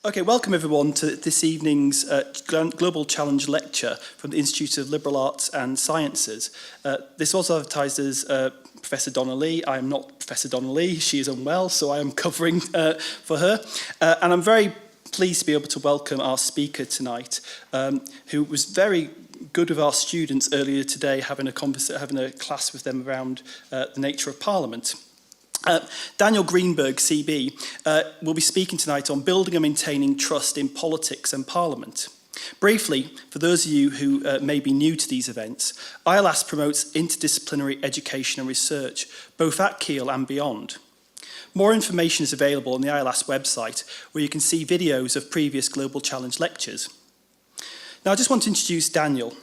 Okay, welcome everyone to this evening's Global Challenge lecture from the Institute of Liberal Arts and Sciences. This was advertised as Professor Donna Lee. I am not Professor Donna Lee, she is unwell, so I am covering for her. And I'm very pleased to be able to welcome our speaker tonight, who was very good with our students earlier today, having a class with them around the nature of Parliament. Daniel Greenberg, CB, will be speaking tonight on building and maintaining trust in politics and Parliament. Briefly, for those of you who may be new to these events, ILAS promotes interdisciplinary education and research, both at Keele and beyond. More information is available on the ILAS website, where you can see videos of previous Global Challenge lectures. Now, I just want to introduce Daniel.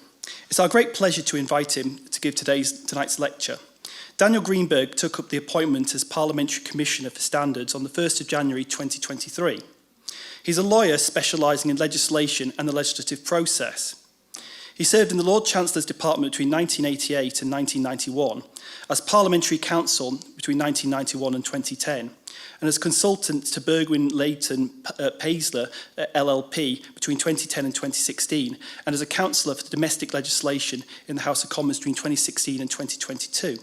It's our great pleasure to invite him to give tonight's lecture. Daniel Greenberg took up the appointment as Parliamentary Commissioner for Standards on the 1st of January 2023. He's a lawyer specialising in legislation and the legislative process. He served in the Lord Chancellor's Department between 1988 and 1991, as Parliamentary Counsel between 1991 and 2010, and as consultant to Burgwyn Leighton Paisler LLP between 2010 and 2016, and as a counsellor for domestic legislation in the House of Commons between 2016 and 2022.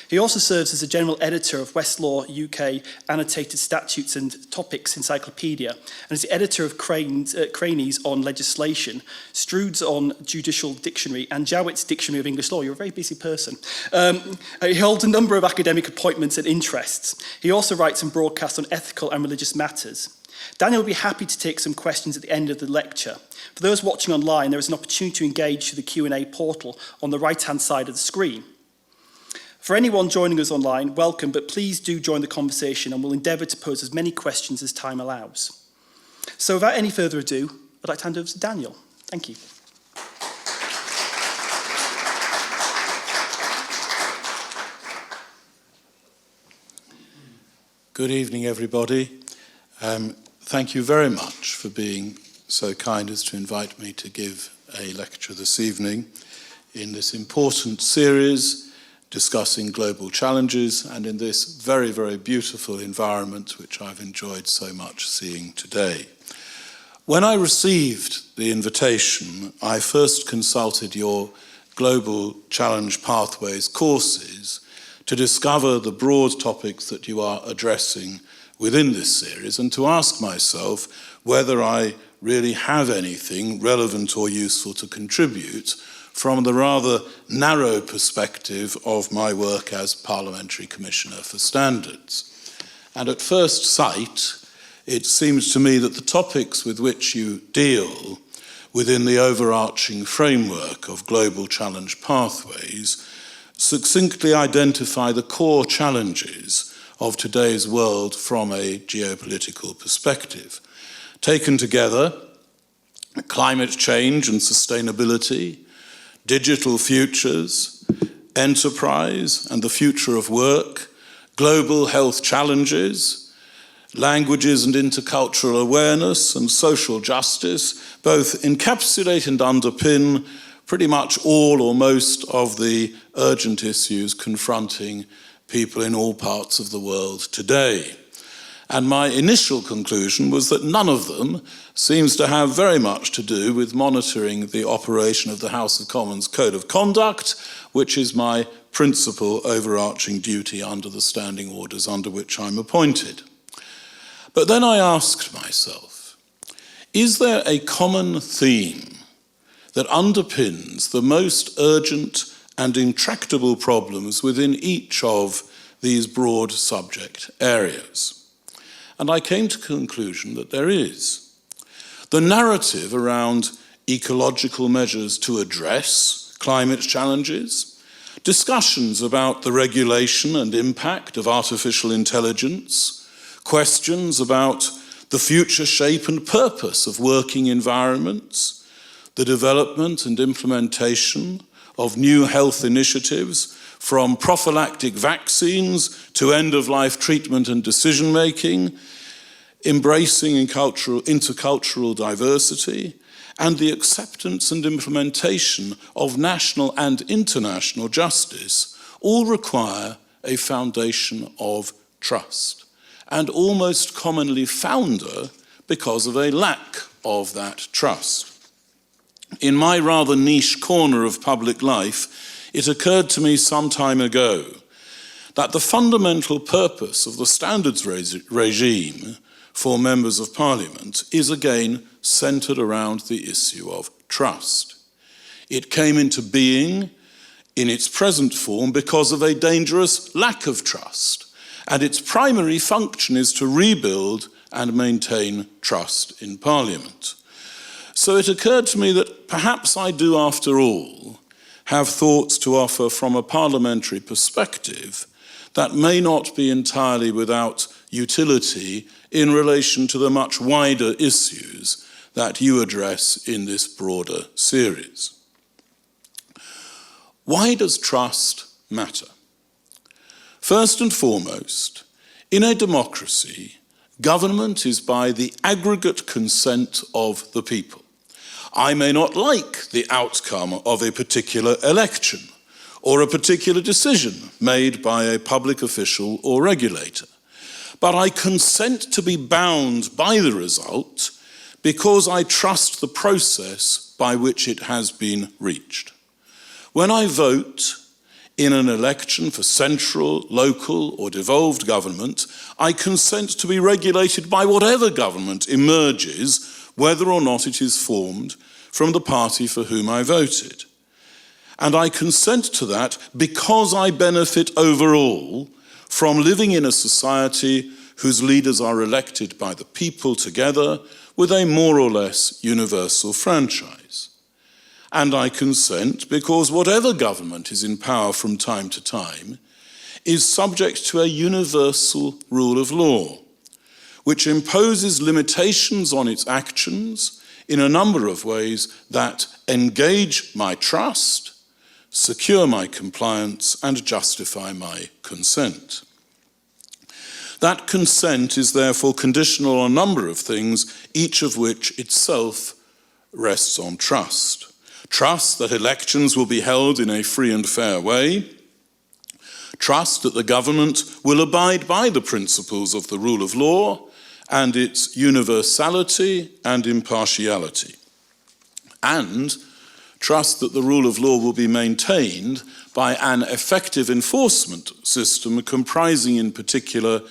He also serves as the General Editor of Westlaw UK Annotated Statutes and Topics Encyclopedia, and is the editor of Craney's on Legislation, Stroud's on Judicial Dictionary, and Jowett's Dictionary of English Law. You're a very busy person. He holds a number of academic appointments and interests. He also writes and broadcasts on ethical and religious matters. Daniel will be happy to take some questions at the end of the lecture. For those watching online, there is an opportunity to engage through the Q&A portal on the right-hand side of the screen. For anyone joining us online, welcome, but please do join the conversation and we'll endeavour to pose as many questions as time allows. So without any further ado, I'd like to hand over to Daniel. Thank you. Good evening, everybody. Thank you very much for being so kind as to invite me to give a lecture this evening in this important series discussing global challenges, and in this very, very beautiful environment which I've enjoyed so much seeing today. When I received the invitation, I first consulted your Global Challenge Pathways courses to discover the broad topics that you are addressing within this series and to ask myself whether I really have anything relevant or useful to contribute from the rather narrow perspective of my work as Parliamentary Commissioner for Standards. And at first sight, it seems to me that the topics with which you deal within the overarching framework of Global Challenge Pathways succinctly identify the core challenges of today's world from a geopolitical perspective. Taken together, climate change and sustainability, digital futures, enterprise and the future of work, global health challenges, languages and intercultural awareness and social justice both encapsulate and underpin pretty much all or most of the urgent issues confronting people in all parts of the world today. And my initial conclusion was that none of them seems to have very much to do with monitoring the operation of the House of Commons Code of Conduct, which is my principal overarching duty under the standing orders under which I'm appointed. But then I asked myself, is there a common theme that underpins the most urgent and intractable problems within each of these broad subject areas? And I came to the conclusion that there is. The narrative around ecological measures to address climate challenges, discussions about the regulation and impact of artificial intelligence, questions about the future shape and purpose of working environments, the development and implementation of new health initiatives, from prophylactic vaccines to end-of-life treatment and decision-making, embracing intercultural diversity, and the acceptance and implementation of national and international justice all require a foundation of trust, and almost commonly founder because of a lack of that trust. In my rather niche corner of public life, it occurred to me some time ago that the fundamental purpose of the standards regime for members of parliament is again centred around the issue of trust. It came into being in its present form because of a dangerous lack of trust, and its primary function is to rebuild and maintain trust in Parliament. So it occurred to me that perhaps I do, after all, have thoughts to offer from a parliamentary perspective that may not be entirely without utility in relation to the much wider issues that you address in this broader series. Why does trust matter? First and foremost, in a democracy, government is by the aggregate consent of the people. I may not like the outcome of a particular election or a particular decision made by a public official or regulator, but I consent to be bound by the result because I trust the process by which it has been reached. When I vote in an election for central, local, or devolved government, I consent to be regulated by whatever government emerges, whether or not it is formed from the party for whom I voted. And I consent to that because I benefit overall from living in a society whose leaders are elected by the people together with a more or less universal franchise. And I consent because whatever government is in power from time to time is subject to a universal rule of law, which imposes limitations on its actions in a number of ways that engage my trust, secure my compliance, and justify my consent. That consent is therefore conditional on a number of things, each of which itself rests on trust. Trust that elections will be held in a free and fair way. Trust that the government will abide by the principles of the rule of law and its universality and impartiality. And trust that the rule of law will be maintained by an effective enforcement system comprising in particular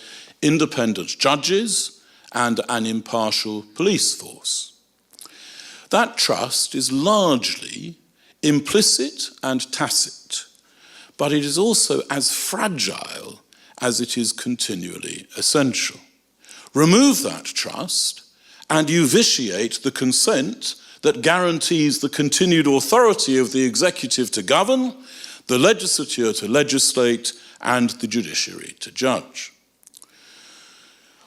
independent judges and an impartial police force. That trust is largely implicit and tacit, but it is also as fragile as it is continually essential. Remove that trust, and you vitiate the consent that guarantees the continued authority of the executive to govern, the legislature to legislate, and the judiciary to judge.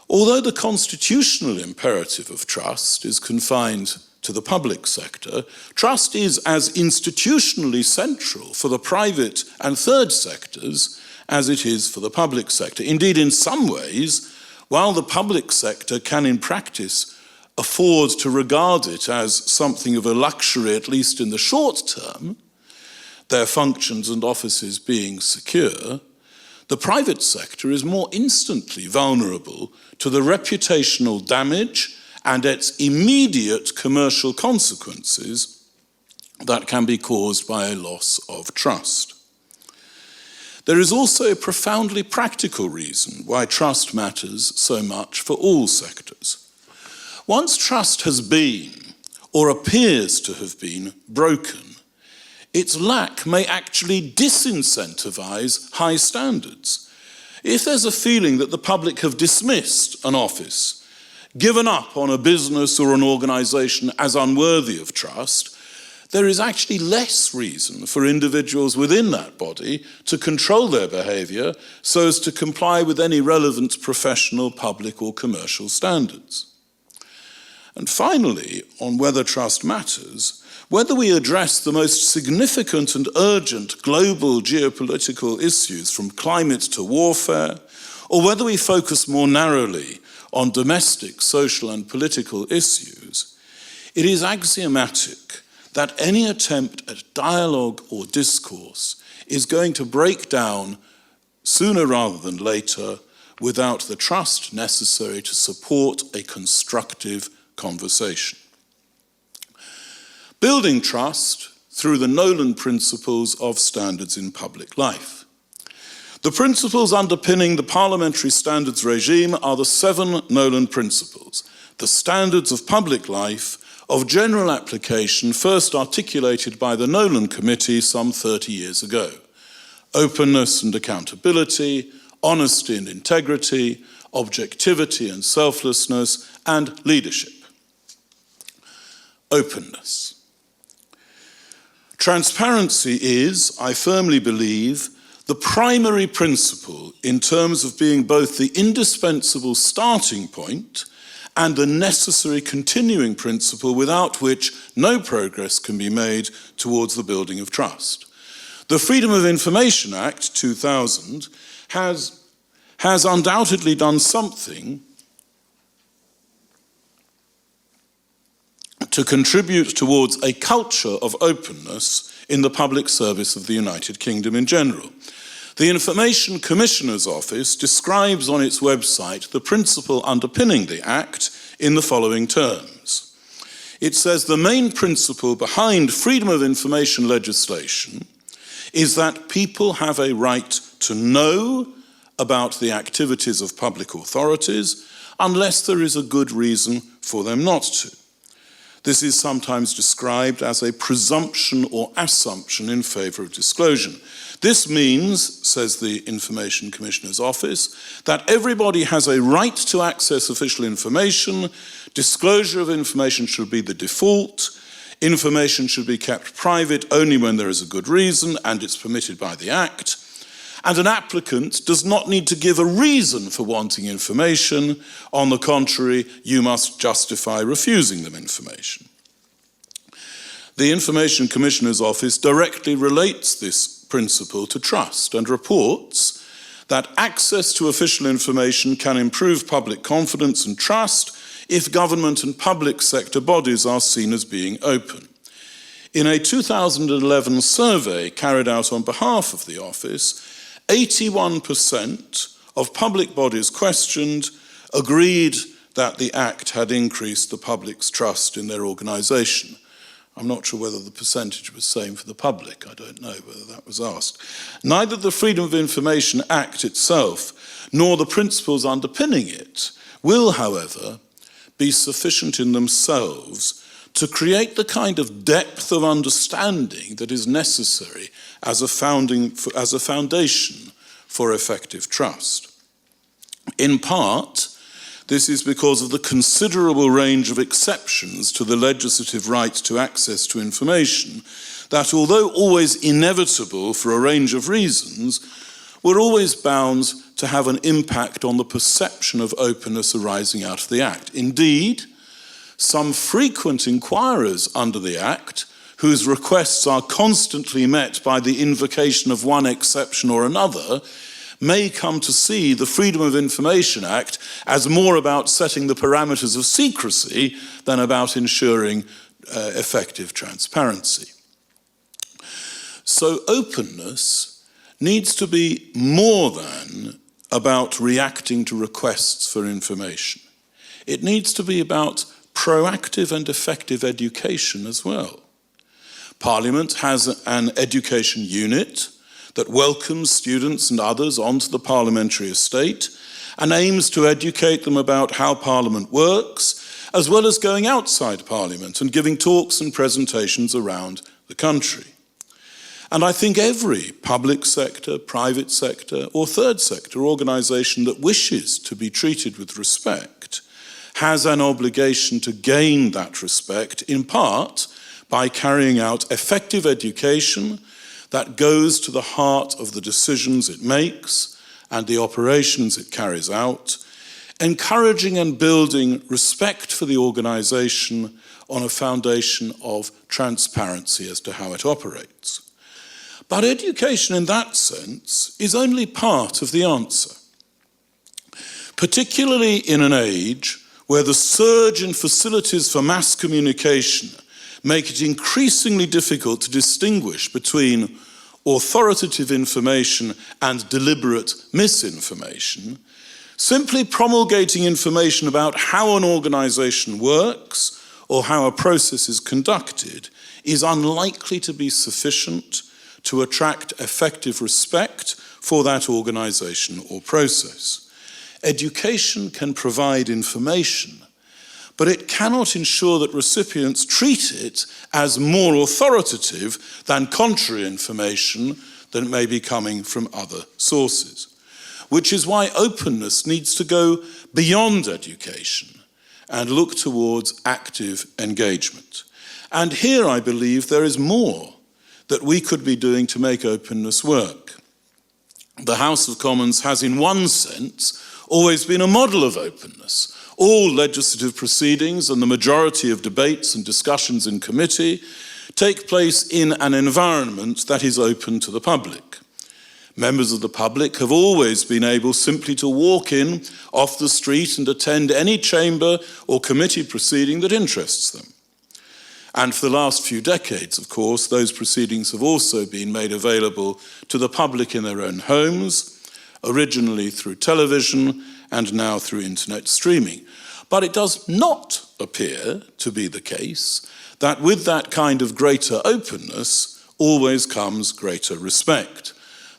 Although the constitutional imperative of trust is confined to the public sector, trust is as institutionally central for the private and third sectors as it is for the public sector. Indeed, in some ways, while the public sector can in practice afford to regard it as something of a luxury, at least in the short term, their functions and offices being secure, the private sector is more instantly vulnerable to the reputational damage and its immediate commercial consequences that can be caused by a loss of trust. There is also a profoundly practical reason why trust matters so much for all sectors. Once trust has been, or appears to have been, broken, its lack may actually disincentivize high standards. If there's a feeling that the public have dismissed an office, given up on a business or an organisation as unworthy of trust, there is actually less reason for individuals within that body to control their behaviour so as to comply with any relevant professional, public or commercial standards. And finally, on whether trust matters, whether we address the most significant and urgent global geopolitical issues from climate to warfare, or whether we focus more narrowly on domestic, social and political issues, it is axiomatic that any attempt at dialogue or discourse is going to break down, sooner rather than later, without the trust necessary to support a constructive conversation. Building trust through the Nolan principles of standards in public life. The principles underpinning the parliamentary standards regime are the 7 Nolan principles, the standards of public life of general application first articulated by the Nolan Committee some 30 years ago. Openness and accountability, honesty and integrity, objectivity and selflessness, and leadership. Openness. Transparency is, I firmly believe, the primary principle in terms of being both the indispensable starting point and the necessary continuing principle without which no progress can be made towards the building of trust. The Freedom of Information Act 2000 has undoubtedly done something to contribute towards a culture of openness in the public service of the United Kingdom in general. The Information Commissioner's Office describes on its website the principle underpinning the Act in the following terms. It says the main principle behind freedom of information legislation is that people have a right to know about the activities of public authorities unless there is a good reason for them not to. This is sometimes described as a presumption or assumption in favour of disclosure. This means, says the Information Commissioner's Office, that everybody has a right to access official information, disclosure of information should be the default, information should be kept private only when there is a good reason and it's permitted by the Act, and an applicant does not need to give a reason for wanting information. On the contrary, you must justify refusing them information. The Information Commissioner's Office directly relates this principle to trust and reports that access to official information can improve public confidence and trust if government and public sector bodies are seen as being open. In a 2011 survey carried out on behalf of the office, 81% of public bodies questioned agreed that the Act had increased the public's trust in their organisation. I'm not sure whether the percentage was the same for the public. I don't know whether that was asked. Neither the Freedom of Information Act itself nor the principles underpinning it will, however, be sufficient in themselves to create the kind of depth of understanding that is necessary as a foundation for effective trust. In part, this is because of the considerable range of exceptions to the legislative right to access to information that, although always inevitable for a range of reasons, were always bound to have an impact on the perception of openness arising out of the Act. Indeed, some frequent inquirers under the Act, whose requests are constantly met by the invocation of one exception or another, may come to see the Freedom of Information Act as more about setting the parameters of secrecy than about ensuring effective transparency. So openness needs to be more than about reacting to requests for information. It needs to be about proactive and effective education as well. Parliament has an education unit that welcomes students and others onto the parliamentary estate and aims to educate them about how Parliament works, as well as going outside Parliament and giving talks and presentations around the country. And I think every public sector, private sector, or third sector organisation that wishes to be treated with respect has an obligation to gain that respect, in part by carrying out effective education that goes to the heart of the decisions it makes and the operations it carries out, encouraging and building respect for the organisation on a foundation of transparency as to how it operates. But education in that sense is only part of the answer, particularly in an age where the surge in facilities for mass communication make it increasingly difficult to distinguish between authoritative information and deliberate misinformation. Simply promulgating information about how an organisation works or how a process is conducted is unlikely to be sufficient to attract effective respect for that organisation or process. Education can provide information, but it cannot ensure that recipients treat it as more authoritative than contrary information that may be coming from other sources. Which is why openness needs to go beyond education and look towards active engagement. And here I believe there is more that we could be doing to make openness work. The House of Commons has, in one sense, always been a model of openness. All legislative proceedings and the majority of debates and discussions in committee take place in an environment that is open to the public. Members of the public have always been able simply to walk in off the street and attend any chamber or committee proceeding that interests them. And for the last few decades, of course, those proceedings have also been made available to the public in their own homes, originally through television and now through internet streaming. But it does not appear to be the case that with that kind of greater openness always comes greater respect.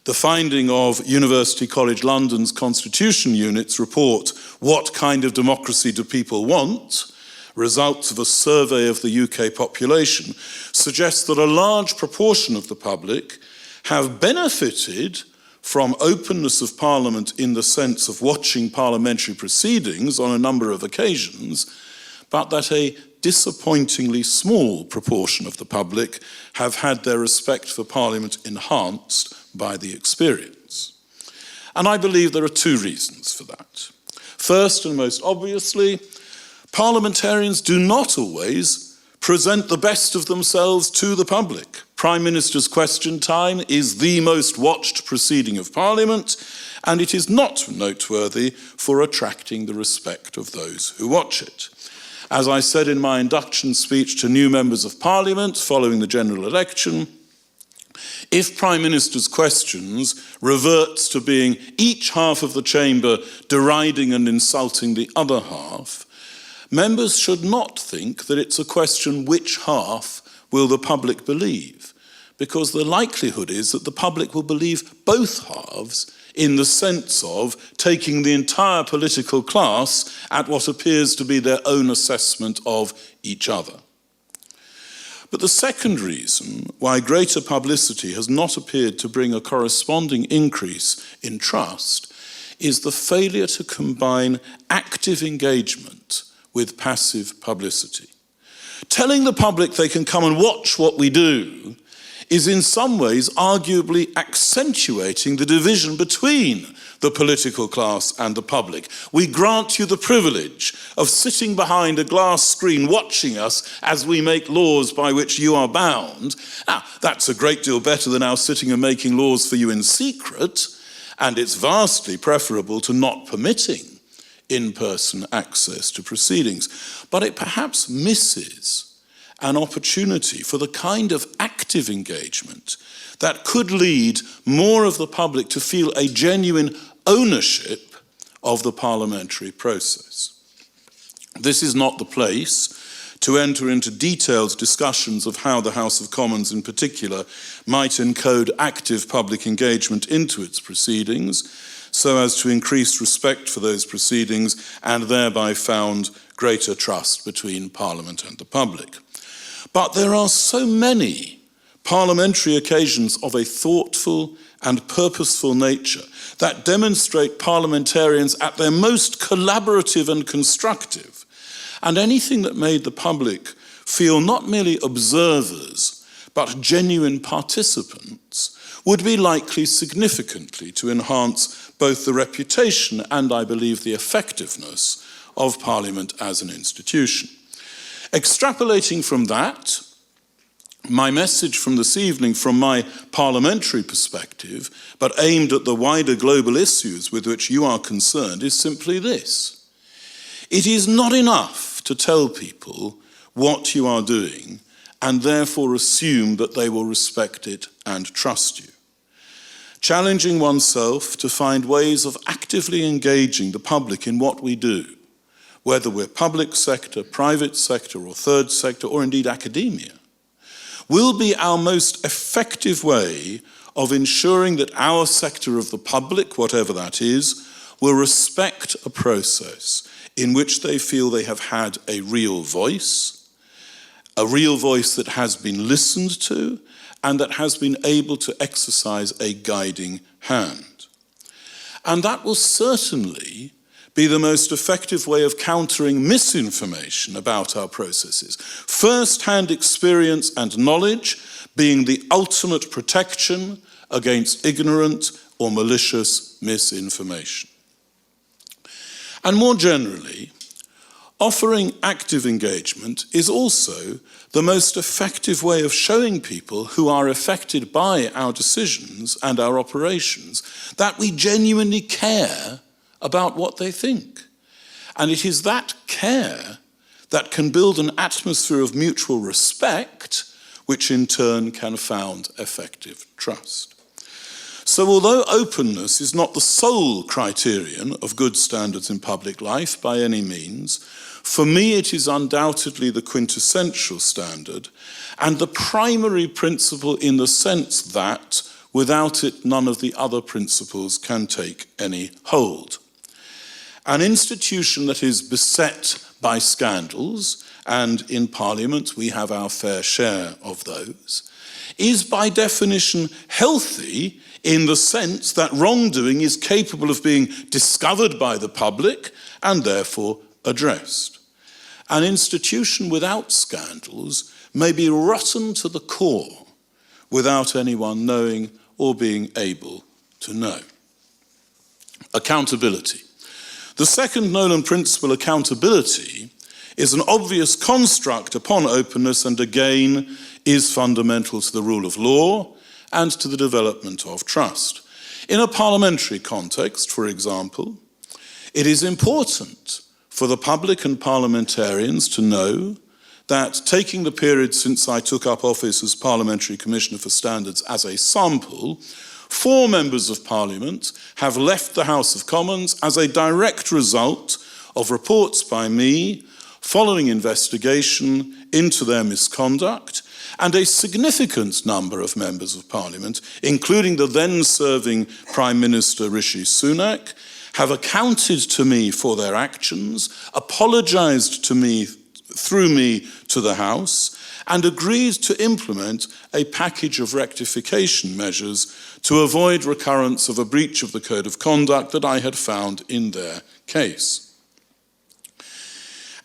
The finding of University College London's Constitution Unit's report, What Kind of Democracy Do People Want?, results of a survey of the UK population, suggests that a large proportion of the public have benefited from openness of Parliament in the sense of watching parliamentary proceedings on a number of occasions, but that a disappointingly small proportion of the public have had their respect for Parliament enhanced by the experience. And I believe there are two reasons for that. First, and most obviously, parliamentarians do not always present the best of themselves to the public. Prime Minister's Question Time is the most watched proceeding of Parliament, and it is not noteworthy for attracting the respect of those who watch it. As I said in my induction speech to new members of Parliament following the general election, if Prime Minister's Questions reverts to being each half of the chamber deriding and insulting the other half, members should not think that it's a question which half will the public believe, because the likelihood is that the public will believe both halves in the sense of taking the entire political class at what appears to be their own assessment of each other. But the second reason why greater publicity has not appeared to bring a corresponding increase in trust is the failure to combine active engagement with passive publicity. Telling the public they can come and watch what we do is in some ways arguably accentuating the division between the political class and the public. We grant you the privilege of sitting behind a glass screen watching us as we make laws by which you are bound. Now, that's a great deal better than our sitting and making laws for you in secret, and it's vastly preferable to not permitting in-person access to proceedings. But it perhaps misses an opportunity for the kind of active engagement that could lead more of the public to feel a genuine ownership of the parliamentary process. This is not the place to enter into detailed discussions of how the House of Commons in particular might encode active public engagement into its proceedings so as to increase respect for those proceedings and thereby found greater trust between Parliament and the public. But there are so many parliamentary occasions of a thoughtful and purposeful nature that demonstrate parliamentarians at their most collaborative and constructive, and anything that made the public feel not merely observers but genuine participants would be likely significantly to enhance both the reputation and, I believe, the effectiveness of Parliament as an institution. Extrapolating from that, my message from this evening from my parliamentary perspective, but aimed at the wider global issues with which you are concerned, is simply this. It is not enough to tell people what you are doing and therefore assume that they will respect it and trust you. challenging oneself to find ways of actively engaging the public in what we do, whether we're public sector, private sector, or third sector, or indeed academia, will be our most effective way of ensuring that our sector of the public, whatever that is, will respect a process in which they feel they have had a real voice that has been listened to, and that has been able to exercise a guiding hand. And that will certainly be the most effective way of countering misinformation about our processes. First-hand experience and knowledge being the ultimate protection against ignorant or malicious misinformation. And more generally, offering active engagement is also the most effective way of showing people who are affected by our decisions and our operations that we genuinely care about what they think. And it is that care that can build an atmosphere of mutual respect, which in turn can found effective trust. So although openness is not the sole criterion of good standards in public life by any means, for me it is undoubtedly the quintessential standard and the primary principle in the sense that without it none of the other principles can take any hold. An institution that is beset by scandals, and in Parliament we have our fair share of those, is by definition healthy in the sense that wrongdoing is capable of being discovered by the public and therefore addressed. An institution without scandals may be rotten to the core without anyone knowing or being able to know. Accountability. The second Nolan principle, accountability, is an obvious construct upon openness and again is fundamental to the rule of law and to the development of trust. In a parliamentary context, for example, it is important for the public and parliamentarians to know that, taking the period since I took up office as Parliamentary Commissioner for Standards as a sample, 4 members of Parliament have left the House of Commons as a direct result of reports by me following investigation into their misconduct, and a significant number of members of Parliament, including the then-serving Prime Minister Rishi Sunak, have accounted to me for their actions, apologised to me through me to the House, and agreed to implement a package of rectification measures to avoid recurrence of a breach of the Code of Conduct that I had found in their case.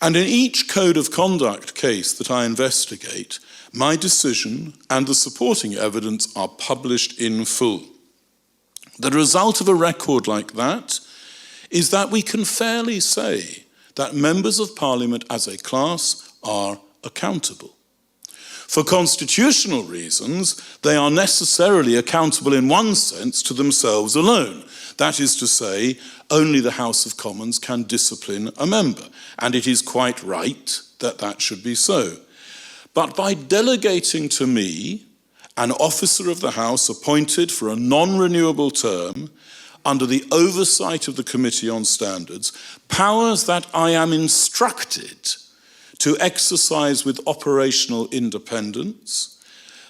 And in each Code of Conduct case that I investigate, my decision and the supporting evidence are published in full. The result of a record like that is that we can fairly say that members of Parliament as a class are accountable. For constitutional reasons, they are necessarily accountable in one sense to themselves alone. That is to say, only the House of Commons can discipline a member, and it is quite right that that should be so. But by delegating to me, an officer of the House appointed for a non-renewable term, under the oversight of the Committee on Standards, powers that I am instructed to exercise with operational independence,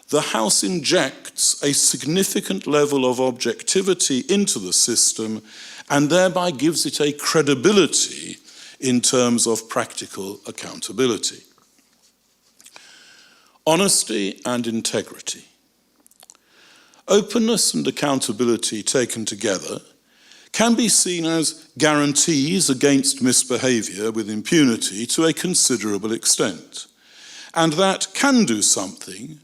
the House injects a significant level of objectivity into the system and thereby gives it a credibility in terms of practical accountability. Honesty and integrity. Openness and accountability taken together can be seen as guarantees against misbehaviour with impunity to a considerable extent, and that can do something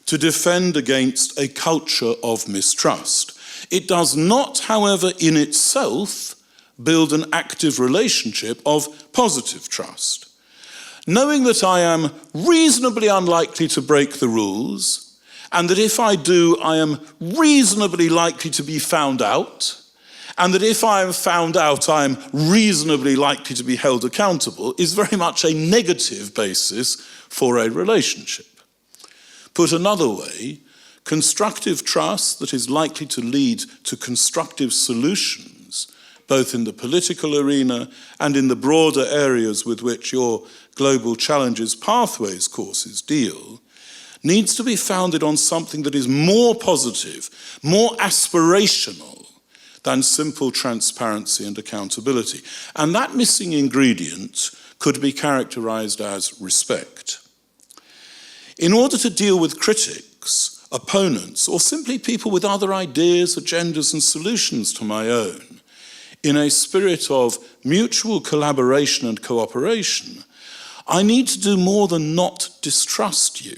to defend against a culture of mistrust. It does not, however, in itself build an active relationship of positive trust. Knowing that I am reasonably unlikely to break the rules, and that if I do, I am reasonably likely to be found out, and that if I am found out, I am reasonably likely to be held accountable, is very much a negative basis for a relationship. Put another way, constructive trust that is likely to lead to constructive solutions, both in the political arena and in the broader areas with which your Global Challenges Pathways courses deal, needs to be founded on something that is more positive, more aspirational than simple transparency and accountability. And that missing ingredient could be characterized as respect. In order to deal with critics, opponents, or simply people with other ideas, agendas, and solutions to my own, in a spirit of mutual collaboration and cooperation, I need to do more than not distrust you.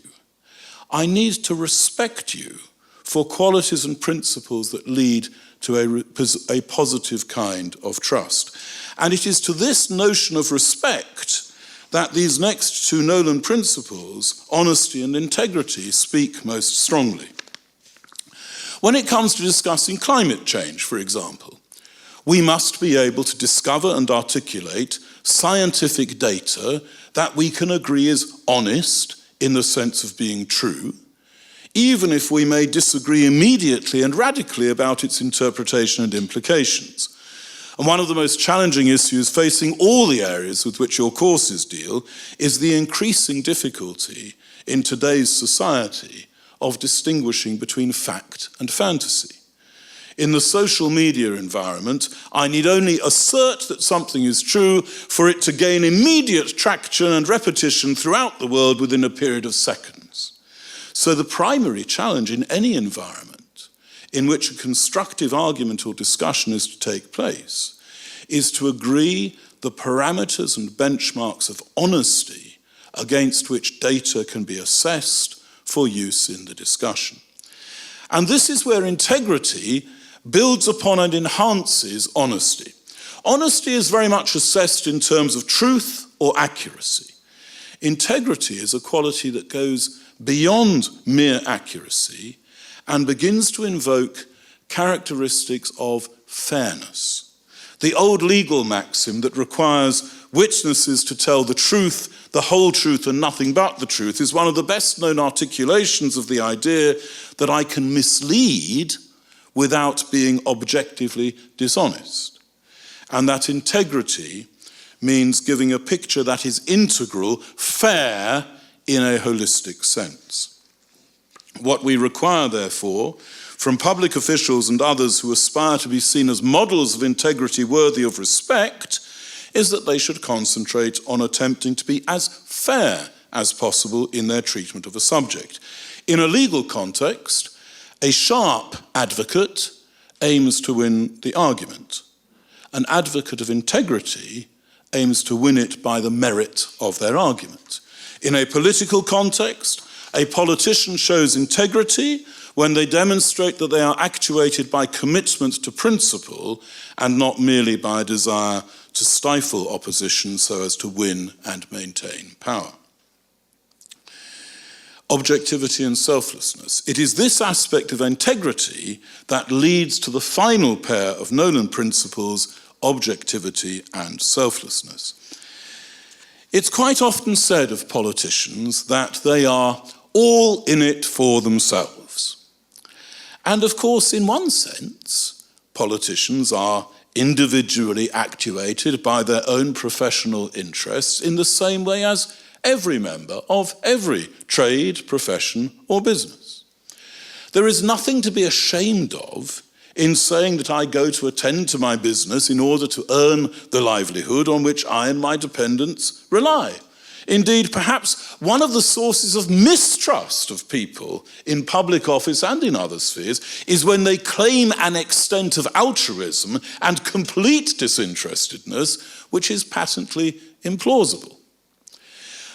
I need to respect you for qualities and principles that lead to a positive kind of trust. And it is to this notion of respect that these next two Nolan principles, honesty and integrity, speak most strongly. When it comes to discussing climate change, for example, we must be able to discover and articulate scientific data that we can agree is honest in the sense of being true, even if we may disagree immediately and radically about its interpretation and implications. And one of the most challenging issues facing all the areas with which your courses deal is the increasing difficulty in today's society of distinguishing between fact and fantasy. In the social media environment, I need only assert that something is true for it to gain immediate traction and repetition throughout the world within a period of seconds. So the primary challenge in any environment in which a constructive argument or discussion is to take place is to agree the parameters and benchmarks of honesty against which data can be assessed for use in the discussion. And this is where integrity builds upon and enhances honesty. Honesty is very much assessed in terms of truth or accuracy. Integrity is a quality that goes beyond mere accuracy and begins to invoke characteristics of fairness. The old legal maxim that requires witnesses to tell the truth, the whole truth, and nothing but the truth is one of the best known articulations of the idea that I can mislead without being objectively dishonest. And that integrity means giving a picture that is integral, fair, in a holistic sense. What we require, therefore, from public officials and others who aspire to be seen as models of integrity worthy of respect is that they should concentrate on attempting to be as fair as possible in their treatment of a subject. In a legal context, a sharp advocate aims to win the argument. An advocate of integrity aims to win it by the merit of their argument. In a political context, a politician shows integrity when they demonstrate that they are actuated by commitment to principle and not merely by a desire to stifle opposition so as to win and maintain power. Objectivity and selflessness. It is this aspect of integrity that leads to the final pair of Nolan principles, objectivity and selflessness. It's quite often said of politicians that they are all in it for themselves. And of course, in one sense, politicians are individually actuated by their own professional interests in the same way as every member of every trade, profession, or business. There is nothing to be ashamed of in saying that I go to attend to my business in order to earn the livelihood on which I and my dependents rely. Indeed, perhaps one of the sources of mistrust of people in public office and in other spheres is when they claim an extent of altruism and complete disinterestedness which is patently implausible.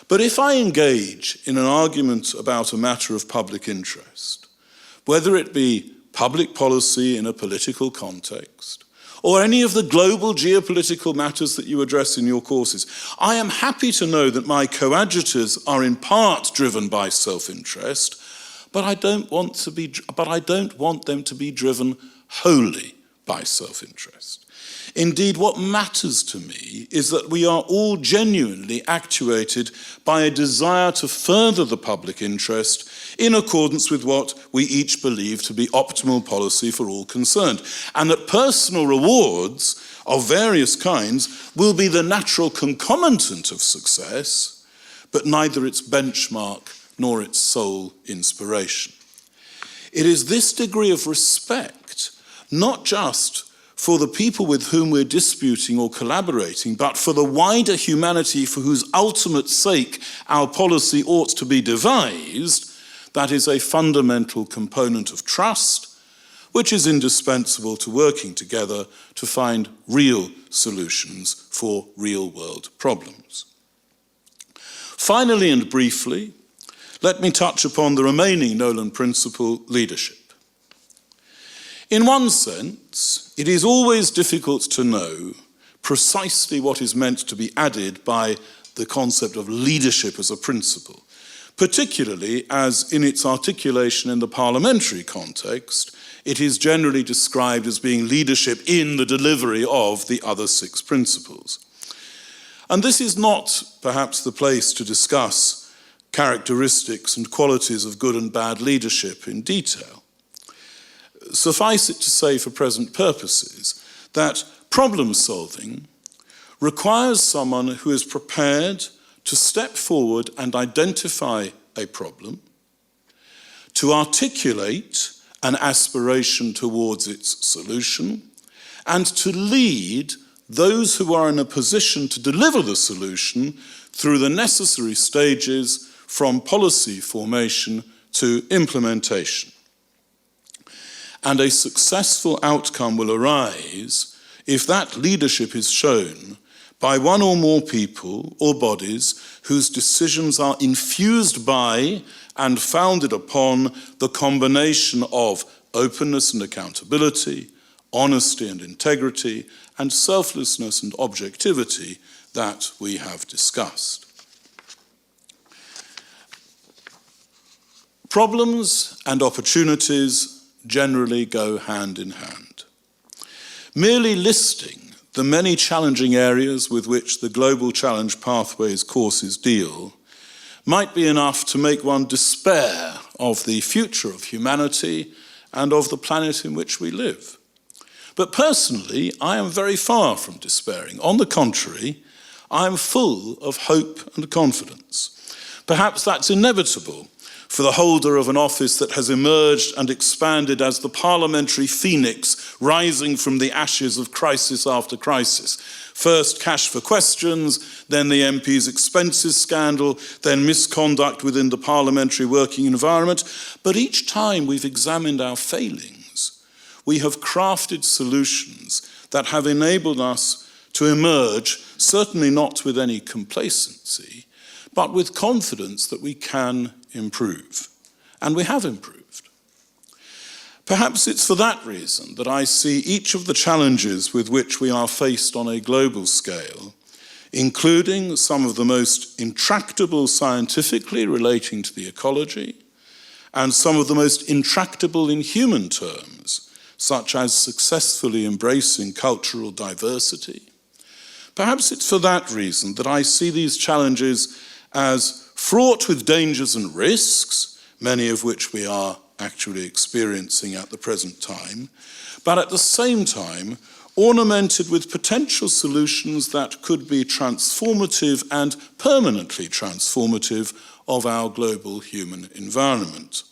But if I engage in an argument about a matter of public interest, whether it be public policy in a political context, or any of the global geopolitical matters that you address in your courses, I am happy to know that my coadjutors are in part driven by self-interest, but I don't want them to be driven wholly by self-interest. Indeed, what matters to me is that we are all genuinely actuated by a desire to further the public interest in accordance with what we each believe to be optimal policy for all concerned, and that personal rewards of various kinds will be the natural concomitant of success, but neither its benchmark nor its sole inspiration. It is this degree of respect, not just for the people with whom we're disputing or collaborating, but for the wider humanity for whose ultimate sake our policy ought to be devised, that is a fundamental component of trust, which is indispensable to working together to find real solutions for real-world problems. Finally and briefly, let me touch upon the remaining Nolan principle, leadership. In one sense, it is always difficult to know precisely what is meant to be added by the concept of leadership as a principle, particularly as in its articulation in the parliamentary context, it is generally described as being leadership in the delivery of the other 6 principles. And this is not perhaps the place to discuss characteristics and qualities of good and bad leadership in detail. Suffice it to say for present purposes that problem solving requires someone who is prepared to step forward and identify a problem, to articulate an aspiration towards its solution, and to lead those who are in a position to deliver the solution through the necessary stages from policy formation to implementation. And a successful outcome will arise if that leadership is shown by one or more people or bodies whose decisions are infused by and founded upon the combination of openness and accountability, honesty and integrity, and selflessness and objectivity that we have discussed. Problems and opportunities generally go hand in hand. Merely listing the many challenging areas with which the Global Challenge Pathways courses deal might be enough to make one despair of the future of humanity and of the planet in which we live. But personally, I am very far from despairing. On the contrary, I am full of hope and confidence. Perhaps that's inevitable for the holder of an office that has emerged and expanded as the parliamentary phoenix rising from the ashes of crisis after crisis. First cash for questions, then the MP's expenses scandal, then misconduct within the parliamentary working environment. But each time we've examined our failings, we have crafted solutions that have enabled us to emerge, certainly not with any complacency, but with confidence that we can improve. And we have improved. Perhaps it's for that reason that I see each of the challenges with which we are faced on a global scale, including some of the most intractable scientifically relating to the ecology, and some of the most intractable in human terms, such as successfully embracing cultural diversity. Perhaps it's for that reason that I see these challenges as fraught with dangers and risks, many of which we are actually experiencing at the present time, but at the same time ornamented with potential solutions that could be transformative and permanently transformative of our global human environment.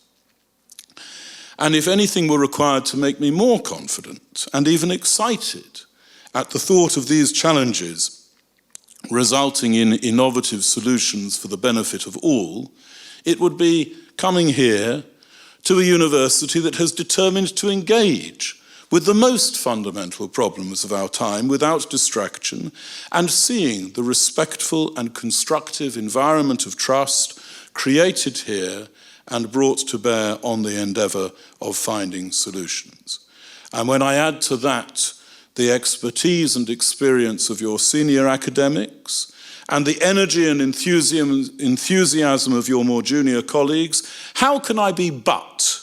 And if anything were required to make me more confident and even excited at the thought of these challenges resulting in innovative solutions for the benefit of all, it would be coming here to a university that has determined to engage with the most fundamental problems of our time without distraction and seeing the respectful and constructive environment of trust created here and brought to bear on the endeavour of finding solutions. And when I add to that the expertise and experience of your senior academics, and the energy and enthusiasm of your more junior colleagues, how can I be but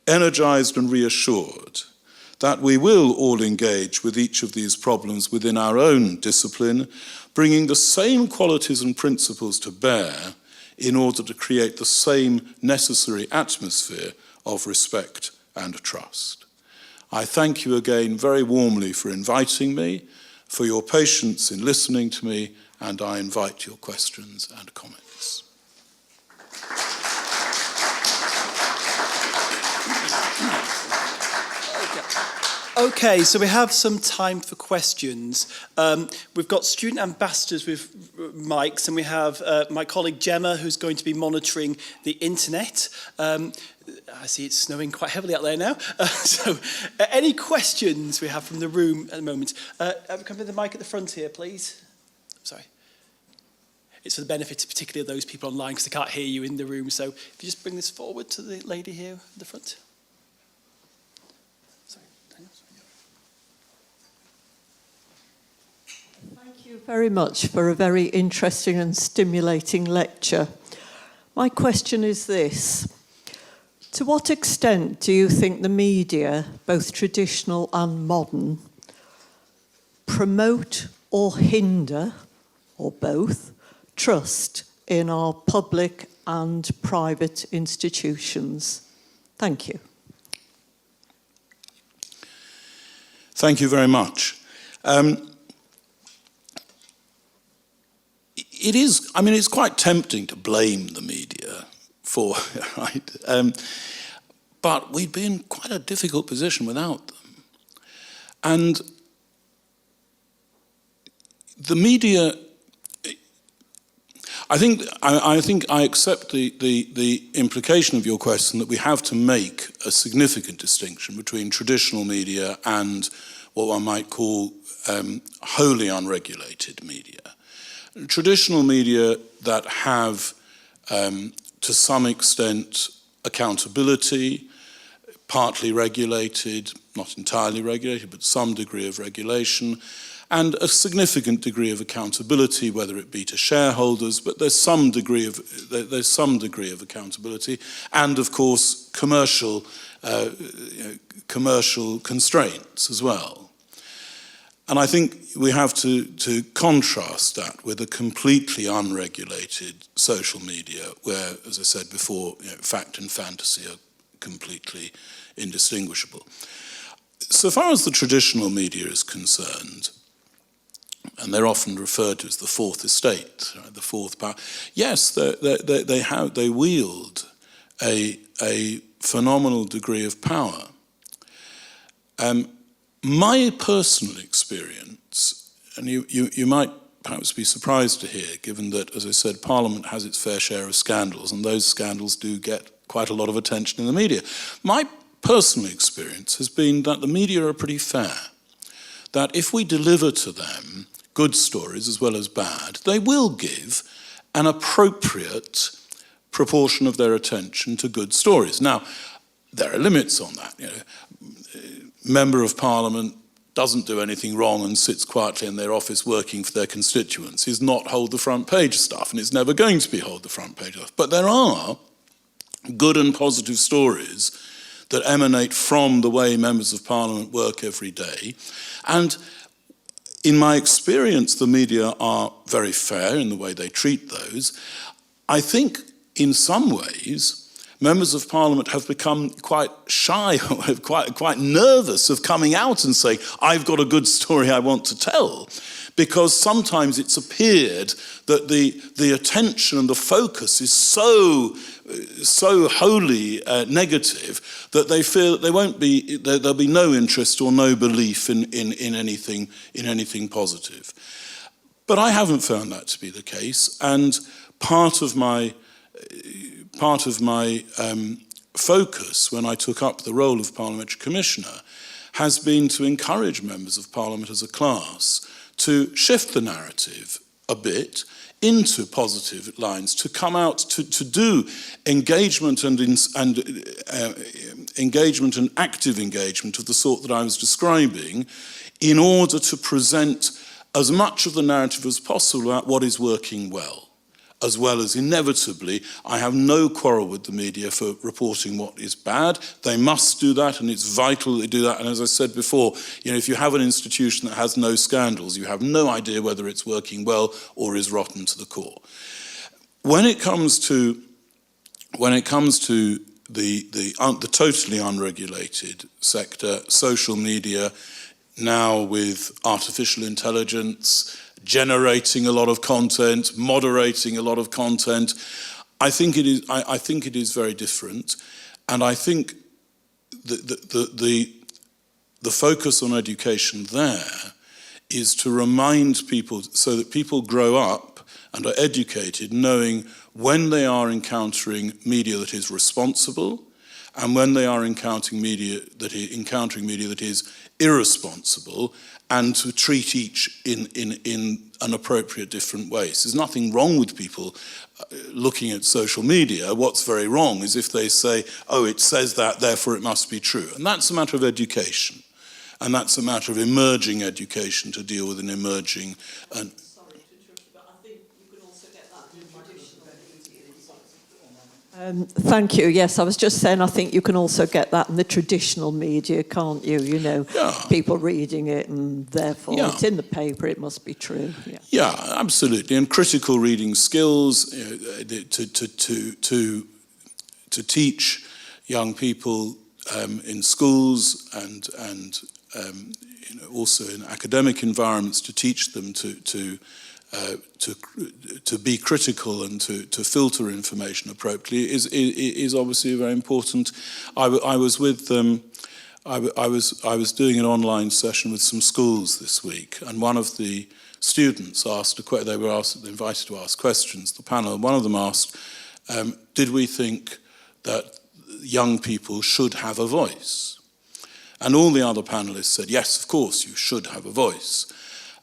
energized and reassured that we will all engage with each of these problems within our own discipline, bringing the same qualities and principles to bear in order to create the same necessary atmosphere of respect and trust. I thank you again very warmly for inviting me, for your patience in listening to me, and I invite your questions and comments. Okay, so we have some time for questions. We've got student ambassadors with mics, and we have my colleague Gemma, who's going to be monitoring the internet. I see it's snowing quite heavily out there now. Any questions we have from the room at the moment? Come to the mic at the front here, please. Sorry. It's for the benefit particularly of those people online, because they can't hear you in the room. So if you just bring this forward to the lady here at the front. Thank you very much for a very interesting and stimulating lecture. My question is this. To what extent do you think the media, both traditional and modern, promote or hinder, or both, trust in our public and private institutions? Thank you. Thank you very much. It's quite tempting to blame the media for, right? But we'd be in quite a difficult position without them. And the media, I think I accept the implication of your question that we have to make a significant distinction between traditional media and what one might call wholly unregulated media. Traditional media that have, to some extent, accountability, partly regulated, not entirely regulated, but some degree of regulation, and a significant degree of accountability, whether it be to shareholders, but there's some degree of accountability, and of course commercial constraints as well. And I think we have to contrast that with a completely unregulated social media where, as I said before, fact and fantasy are completely indistinguishable. So far as the traditional media is concerned, and they're often referred to as the fourth estate, right, the fourth power. Yes, they wield a phenomenal degree of power. My personal experience, and you might perhaps be surprised to hear, given that, as I said, Parliament has its fair share of scandals, and those scandals do get quite a lot of attention in the media. My personal experience has been that the media are pretty fair, that if we deliver to them good stories as well as bad, they will give an appropriate proportion of their attention to good stories. Now, there are limits on that. Member of Parliament doesn't do anything wrong and sits quietly in their office working for their constituents is not hold the front page stuff, and it's never going to be hold the front page stuff. But there are good and positive stories that emanate from the way members of Parliament work every day. And in my experience, the media are very fair in the way they treat those. I think in some ways, members of Parliament have become quite shy, or quite nervous of coming out and saying, I've got a good story I want to tell, because sometimes it's appeared that the attention and the focus is so wholly negative that they feel that there'll be no interest or no belief in anything positive. But I haven't found that to be the case, and part of my focus when I took up the role of Parliamentary Commissioner has been to encourage members of Parliament as a class to shift the narrative a bit into positive lines, to come out to do engagement and engagement and active engagement of the sort that I was describing, in order to present as much of the narrative as possible about what is working well. as well as inevitably, I have no quarrel with the media for reporting what is bad. They must do that, and it's vital that they do that. And as I said before, if you have an institution that has no scandals, you have no idea whether it's working well or is rotten to the core. When it comes to the totally unregulated sector, social media, now with artificial intelligence, generating a lot of content, moderating a lot of content, I think it is very different. And I think the focus on education there is to remind people so that people grow up and are educated knowing when they are encountering media that is responsible and when they are encountering media that is irresponsible, and to treat each in an appropriate different way. So there's nothing wrong with people looking at social media. What's very wrong is if they say, oh, it says that, therefore it must be true. And that's a matter of education. And that's a matter of emerging education to deal with an emerging... Sorry to interrupt, but I think you can also get that in traditional media. Thank you. Yes, I was just saying I think you can also get that in the traditional media, can't you? People reading it and therefore it's in the paper, it must be true. Yeah, absolutely. And critical reading skills to teach young people in schools and also in academic environments, to teach them to be critical and to filter information appropriately is obviously very important. I was doing an online session with some schools this week, and one of the students they were invited to ask questions. The panel, one of them asked, "Did we think that young people should have a voice?" And all the other panelists said, "Yes, of course, you should have a voice."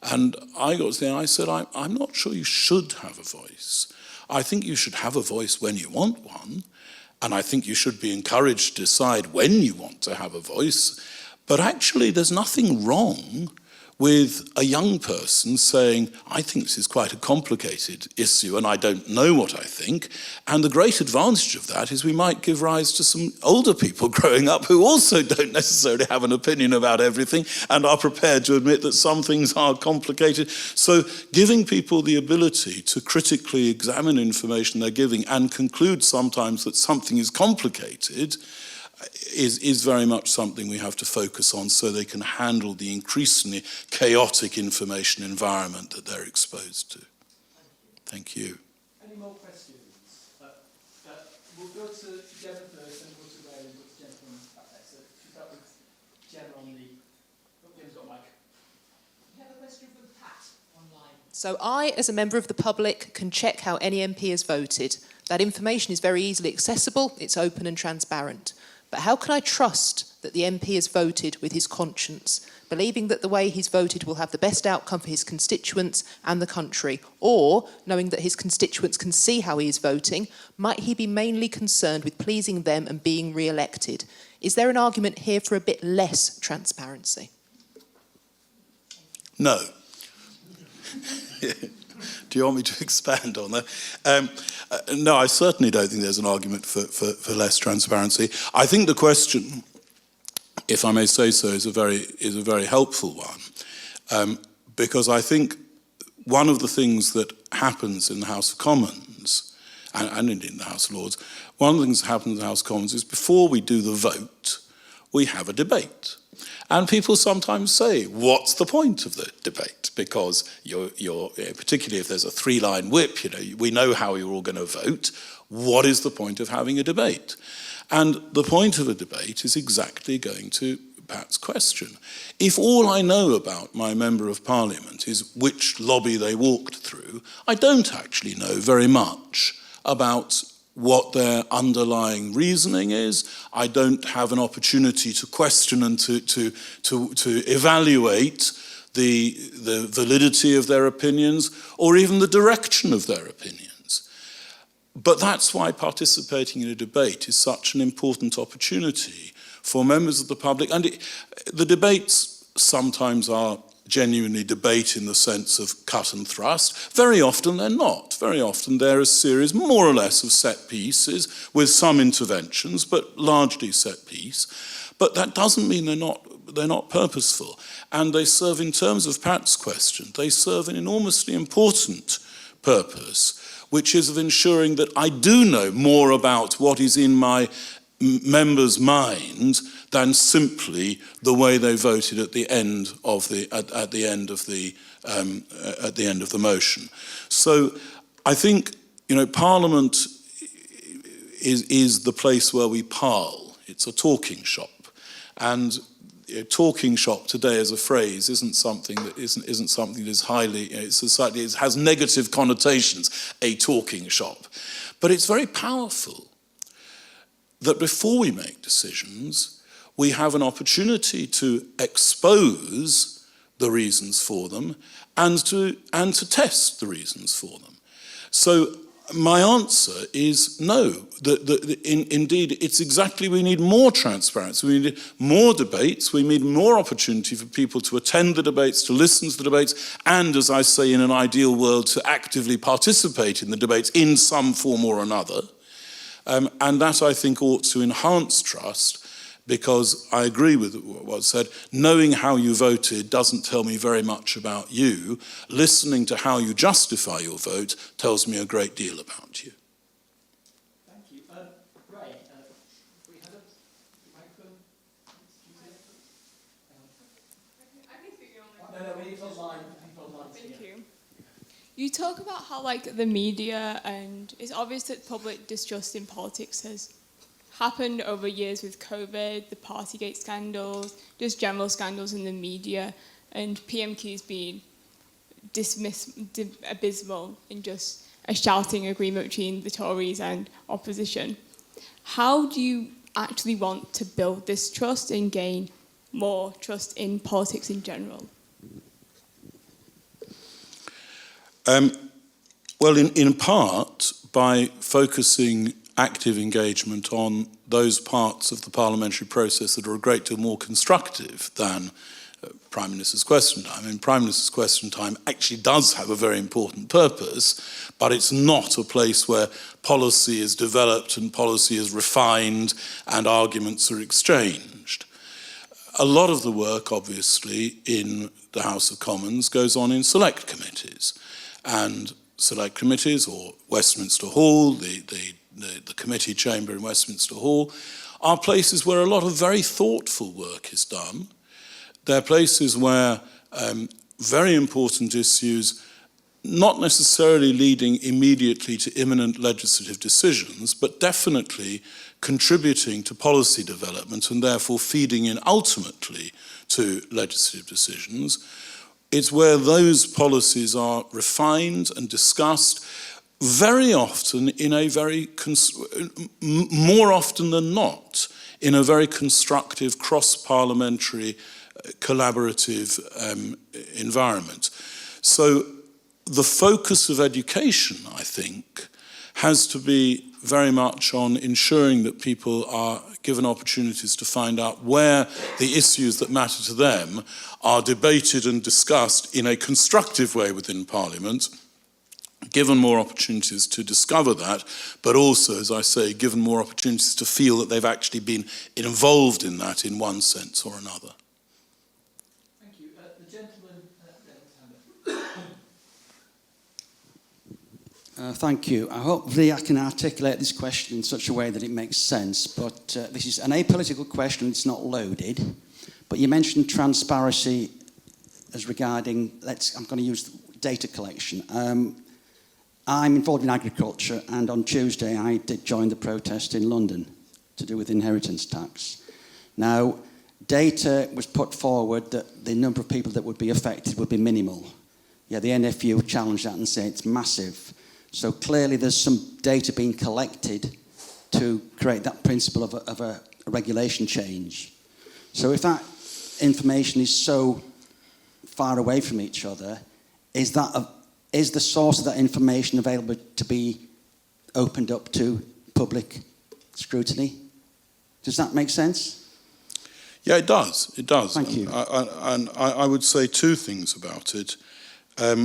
And I got to there and I said, I'm not sure you should have a voice. I think you should have a voice when you want one, and I think you should be encouraged to decide when you want to have a voice. But actually, there's nothing wrong with a young person saying, I think this is quite a complicated issue and I don't know what I think. And the great advantage of that is we might give rise to some older people growing up who also don't necessarily have an opinion about everything and are prepared to admit that some things are complicated. So giving people the ability to critically examine information they're giving and conclude sometimes that something is complicated is very much something we have to focus on so they can handle the increasingly chaotic information environment that they're exposed to. Thank you. Any more questions? We'll go to Gemma first, and we'll go to Ray, and we'll go to gentlemen back there. So should we start with Gemma on the... Oh, Gemma's got a mic. We have a question from Pat online. So I, as a member of the public, can check how any MP has voted. That information is very easily accessible, it's open and transparent. But how can I trust that the MP has voted with his conscience, believing that the way he's voted will have the best outcome for his constituents and the country? Or, knowing that his constituents can see how he is voting, might he be mainly concerned with pleasing them and being re-elected? Is there an argument here for a bit less transparency? No. Do you want me to expand on that? No, I certainly don't think there's an argument for less transparency. I think the question, if I may say so, is a very helpful one, because I think one of the things that happens in the House of Commons and in the House of Lords, one of the things that happens in the House of Commons is before we do the vote, we have a debate. And people sometimes say, what's the point of the debate? Because you're particularly if there's a three-line whip, we know how you're all going to vote. What is the point of having a debate? And the point of a debate is exactly going to Pat's question. If all I know about my Member of Parliament is which lobby they walked through, I don't actually know very much about what their underlying reasoning is. I don't have an opportunity to question and to evaluate the validity of their opinions or even the direction of their opinions. But that's why participating in a debate is such an important opportunity for members of the public. And the debates sometimes are genuinely debate in the sense of cut and thrust. Very often they're not. Very often they're a series more or less of set pieces with some interventions, but largely set piece. But that doesn't mean they're not purposeful. And they serve, in terms of Pat's question, they serve an enormously important purpose, which is of ensuring that I do know more about what is in my members' mind than simply the way they voted at the end of the motion. So I think, Parliament is the place where we parle. It's a talking shop, and talking shop today as a phrase isn't something that is highly. It has negative connotations. A talking shop, but it's very powerful. That before we make decisions, we have an opportunity to expose the reasons for them and to test the reasons for them. So my answer is no. Indeed, it's exactly, we need more transparency, we need more debates, we need more opportunity for people to attend the debates, to listen to the debates, and, as I say, in an ideal world, to actively participate in the debates in some form or another. And that, I think, ought to enhance trust, because I agree with what was said. Knowing how you voted doesn't tell me very much about you. Listening to how you justify your vote tells me a great deal about you. Thank you. Ray, we have a microphone. I can speak on No, we need online. Thank you. You talk about how, the media, and it's obvious that public distrust in politics has happened over years with COVID, the Partygate scandals, just general scandals in the media, and PMQ's been abysmal in just a shouting agreement between the Tories and opposition. How do you actually want to build this trust and gain more trust in politics in general? Well, in part, by focusing active engagement on those parts of the parliamentary process that are a great deal more constructive than Prime Minister's Question Time. I mean, Prime Minister's Question Time actually does have a very important purpose, but it's not a place where policy is developed and policy is refined and arguments are exchanged. A lot of the work, obviously, in the House of Commons goes on in select committees. And select committees, or Westminster Hall, the committee chamber in Westminster Hall, are places where a lot of very thoughtful work is done. They're places where very important issues, not necessarily leading immediately to imminent legislative decisions, but definitely contributing to policy development and therefore feeding in ultimately to legislative decisions. It's where those policies are refined and discussed, very often in a more often than not, in a very constructive, cross-parliamentary, collaborative environment. So the focus of education, I think, has to be very much on ensuring that people are given opportunities to find out where the issues that matter to them are debated and discussed in a constructive way within Parliament, given more opportunities to discover that, but also, as I say, given more opportunities to feel that they've actually been involved in that in one sense or another. Thank you. The gentleman Thank you. Hopefully I can articulate this question in such a way that it makes sense, but this is an apolitical question, it's not loaded. But you mentioned transparency as regarding, I'm going to use data collection. I'm involved in agriculture, and on Tuesday I did join the protest in London to do with inheritance tax. Now, data was put forward that the number of people that would be affected would be minimal. Yeah, the NFU challenged that and said it's massive. So clearly there's some data being collected to create that principle of a regulation change. So if that information is so far away from each other, is the source of that information available to be opened up to public scrutiny? Does that make sense? Yeah, it does. It does. Thank you. And I would say two things about it. I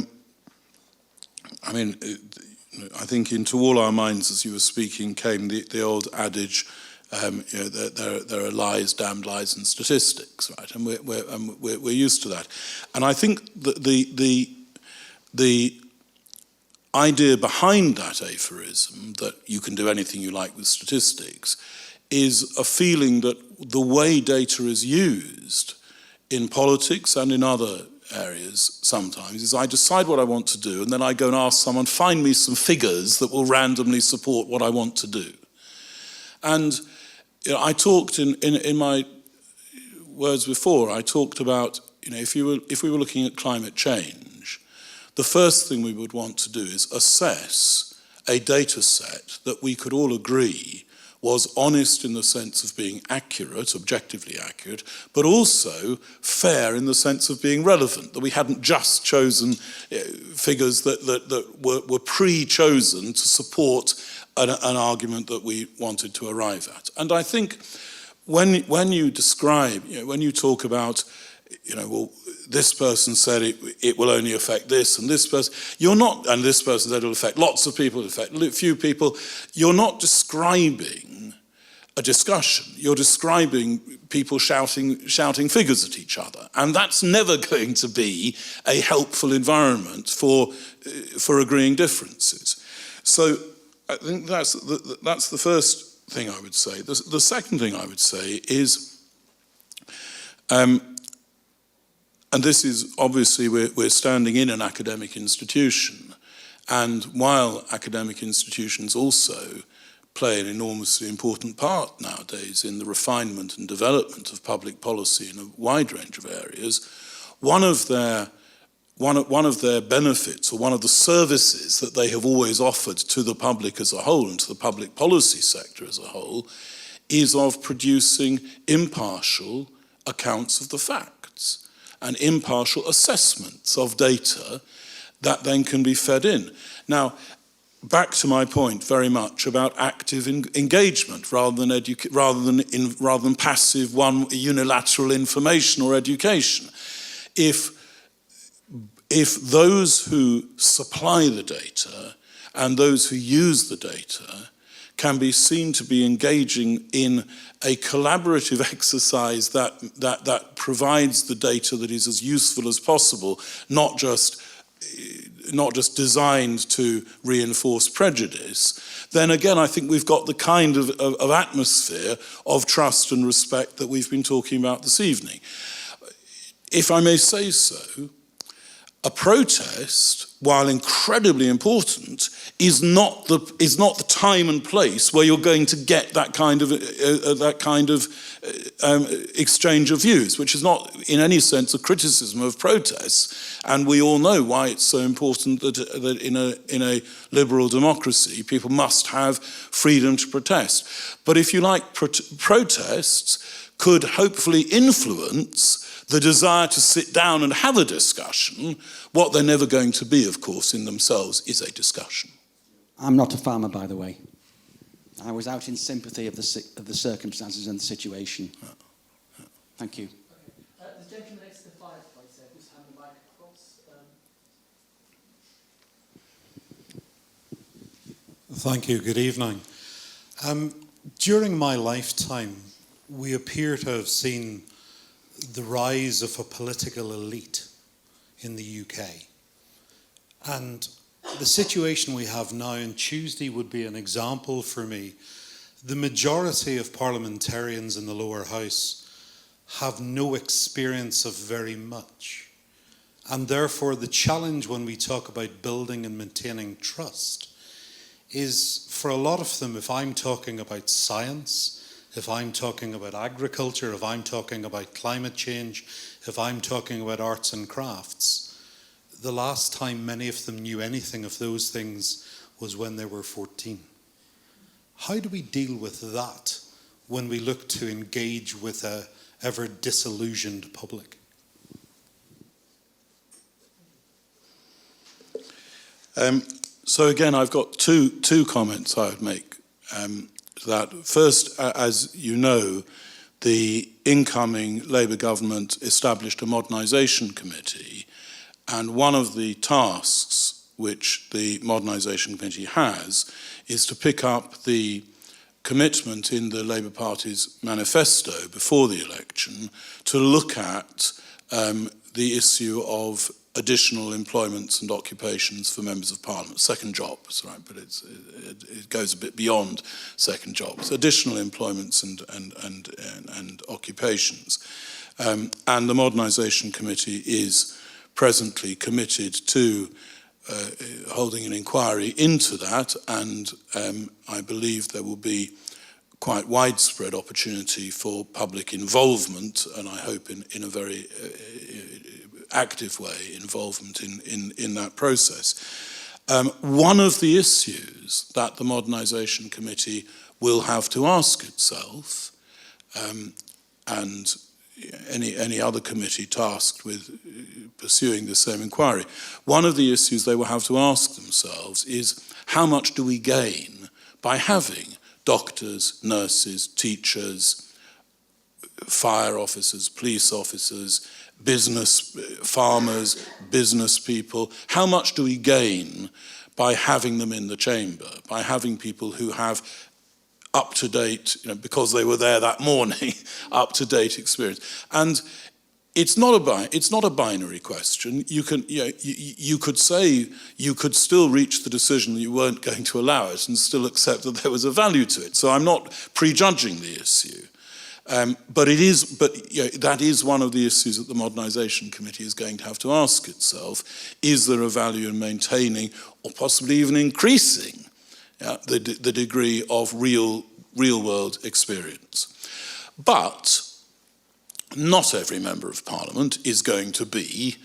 mean, I think into all our minds as you were speaking came the old adage, there are lies, damned lies, and statistics, right? And we're used to that. And I think that the idea behind that aphorism, that you can do anything you like with statistics, is a feeling that the way data is used in politics and in other areas sometimes is I decide what I want to do, and then I go and ask someone, find me some figures that will randomly support what I want to do. And I talked in my words before, I talked about, if we were looking at climate change, the first thing we would want to do is assess a data set that we could all agree was honest in the sense of being accurate, objectively accurate, but also fair in the sense of being relevant, that we hadn't just chosen figures that were pre-chosen to support an argument that we wanted to arrive at. And I think when you describe, when you talk about, well, this person said it will only affect this, and this person, and this person said it'll affect lots of people, it'll affect few people, you're not describing a discussion, you're describing people shouting figures at each other. And that's never going to be a helpful environment for agreeing differences. So I think that's the first thing I would say. The second thing I would say is, and this is obviously we're standing in an academic institution, and while academic institutions also play an enormously important part nowadays in the refinement and development of public policy in a wide range of areas, one of their benefits, or one of the services that they have always offered to the public as a whole and to the public policy sector as a whole, is of producing impartial accounts of the facts and impartial assessments of data that then can be fed in. Now, back to my point very much about active engagement rather than passive unilateral information or education. If those who supply the data and those who use the data can be seen to be engaging in a collaborative exercise that provides the data that is as useful as possible, not just designed to reinforce prejudice, then again I think we've got the kind of atmosphere of trust and respect that we've been talking about this evening. If I may say so, a protest, while incredibly important, is not the time and place where you're going to get that kind of exchange of views, which is not in any sense a criticism of protests. And we all know why it's so important that in a liberal democracy people must have freedom to protest. But if you like, protests could hopefully influence the desire to sit down and have a discussion. What they're never going to be, of course, in themselves is a discussion. I'm not a farmer, by the way. I was out in sympathy of the circumstances and the situation. Thank you. The gentleman next to the fireplace there, just hand the mic across. Thank you. Good evening. During my lifetime, we appear to have seen the rise of a political elite in the UK. And the situation we have now, and Tuesday would be an example for me, the majority of parliamentarians in the lower house have no experience of very much. And therefore the challenge when we talk about building and maintaining trust is, for a lot of them, if I'm talking about science, if I'm talking about agriculture, if I'm talking about climate change, if I'm talking about arts and crafts, the last time many of them knew anything of those things was when they were 14. How do we deal with that when we look to engage with a ever disillusioned public? So again, I've got two comments I would make. That first, as you know, the incoming Labour government established a modernisation committee, and one of the tasks which the modernisation committee has is to pick up the commitment in the Labour Party's manifesto before the election to look at the issue of additional employments and occupations for members of parliament, second jobs, right? But it goes a bit beyond second jobs, additional employments and occupations. And the modernisation committee is presently committed to holding an inquiry into that, and I believe there will be quite widespread opportunity for public involvement, and I hope in a very active way, involvement in that process. One of the issues that the Modernisation Committee will have to ask itself, and any other committee tasked with pursuing the same inquiry, one of the issues they will have to ask themselves is, how much do we gain by having doctors, nurses, teachers, fire officers, police officers, business, farmers, business people? How much do we gain by having them in the chamber, by having people who have up-to-date, because they were there that morning, up-to-date experience? And it's not a binary question. You could say you could still reach the decision that you weren't going to allow it and still accept that there was a value to it. So I'm not prejudging the issue. But that is one of the issues that the Modernisation Committee is going to have to ask itself. Is there a value in maintaining, or possibly even increasing, the degree of real-world experience? But not every Member of Parliament is going to be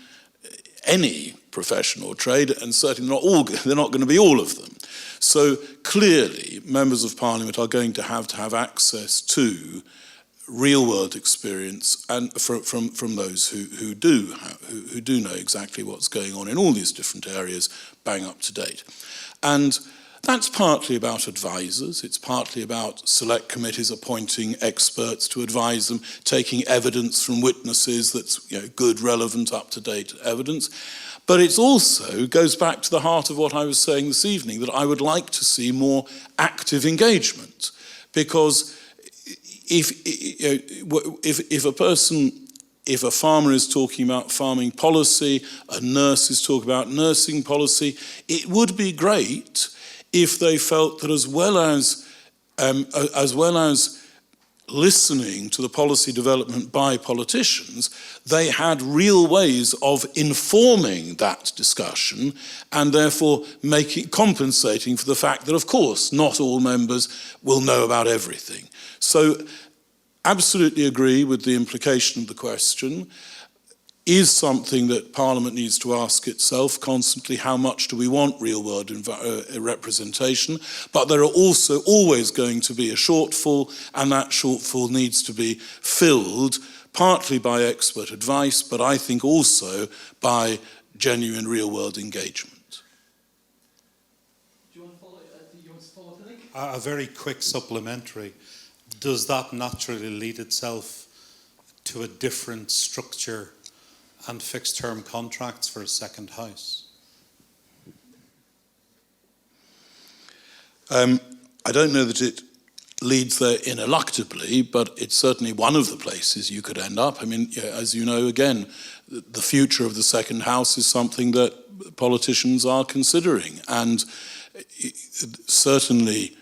any profession or trade, and certainly not all. They're not going to be all of them. So clearly, Members of Parliament are going to have access to real-world experience, and from those who do know exactly what's going on in all these different areas, bang up to date. And that's partly about advisors. It's partly about select committees appointing experts to advise them, taking evidence from witnesses that's good, relevant, up-to-date evidence. But it also goes back to the heart of what I was saying this evening, that I would like to see more active engagement, because if a farmer is talking about farming policy, a nurse is talking about nursing policy, it would be great if they felt that as well as listening to the policy development by politicians, they had real ways of informing that discussion, and therefore compensating for the fact that, of course, not all members will know about everything. So, absolutely agree with the implication of the question. Is something that Parliament needs to ask itself constantly: how much do we want real-world representation? But there are also always going to be a shortfall, and that shortfall needs to be filled partly by expert advice, but I think also by genuine real-world engagement. Do you want to follow, Nick? A very quick supplementary. Does that naturally lead itself to a different structure and fixed-term contracts for a second house? I don't know that it leads there ineluctably, but it's certainly one of the places you could end up. I mean, as you know, again, the future of the second house is something that politicians are considering, and certainly